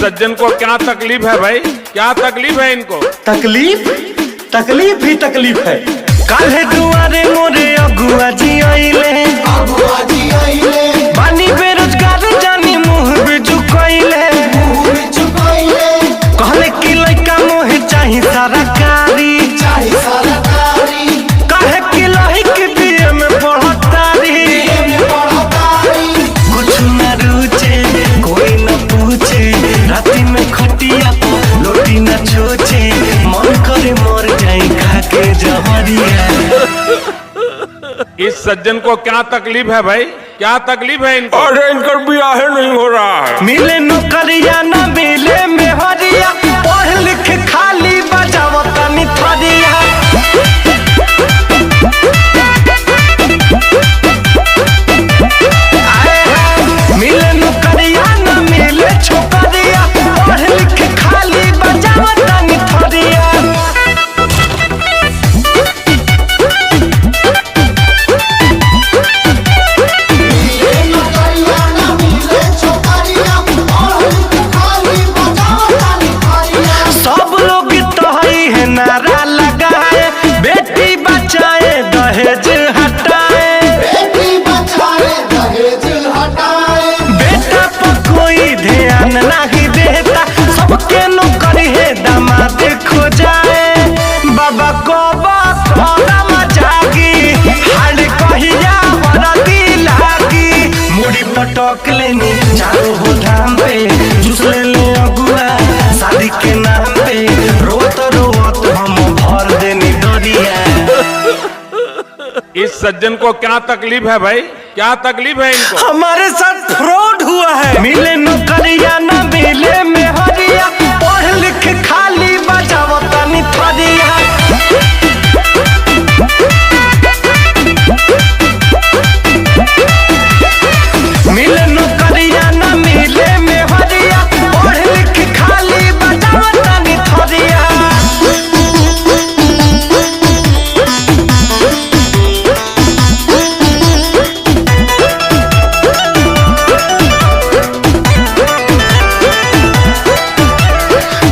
सज्जन को क्या तकलीफ है भाई, क्या तकलीफ है इनको? तकलीफ तकलीफ ही तकलीफ है। काहे दुआरे मोरे अगुआ जी आइले, बानी बेरोजगार जानी मुंह भी झुकाइले, कहले कि लइका मोहे चाही सरकारी, काहे कि लइकी बीए में पढ़तारी, कुछ न रुचे कोई न पूछे, राती में खटिया लोटी न छोचे, मन करे मर जाई खा के जहरिया। इस सज्जन को क्या तकलीफ है भाई, क्या तकलीफ है इनको? अरे इनका ब्याह नहीं हो रहा है। मिले नौकरिया न मिले मेहरिया, पढ़ लिख खाली बजावता निथरिया। मिले नौकरिया न मिले छोकरिया, पढ़ लिख खाली बजावता निथरिया। सब लोग तोहई है नारा लगाए, बेटी बचाए दहेज हटाए, बेटा पर कोई ध्यान नहीं देता, सबके नौकरी है दामाद खो जाए। बाबा को जागी हाल कहिया वरदी लागी, मुड़ी पटक लेनी चारों हो धाम पे, जुस ले अगुआ शादी के नाम पे, रोत रोत हम भर देनी दरिया। इस सज्जन को क्या तकलीफ है भाई, क्या तकलीफ है इनको? हमारे साथ फ्रॉड हुआ है। मिले नौकरिया न मिले मेहरिया, पढ़ लिख खाली बजावता निथरिया। मिले नौकरिया न मिले मेहरिया, पढ़ लिख खाली बजावता निथरिया।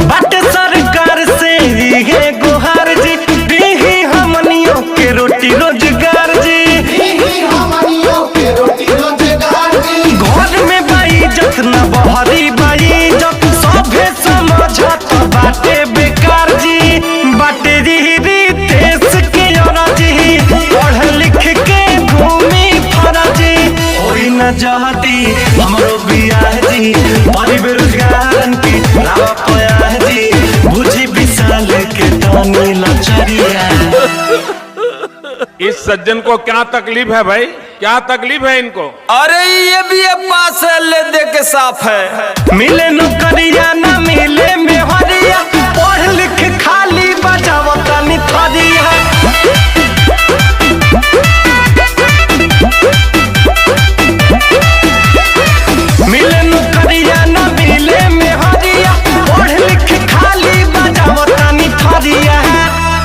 बट सरकार से ये गुहार जी, दीही हमनियों के रोटी रोजगार जी। घर में बाई जत न बहरी बाई जत, सभे समझत बाटे बेकार जी। बाटे री देश के अरजी, पढ़ लिख के घूमी फरजी, होई न जहती हमरो बियाह जी, बड़ी बेरोजगारन की लावा पया जी, बुझी विशाल के तानी लचरिया। इस सज्जन को क्या तकलीफ है भाई, क्या तकलीफ है इनको? अरे ये भी पास है, ले दे के साफ है। मिले नौकरिया न मिले मेहरिया, पढ़ लिख खाली बजावता निथरिया।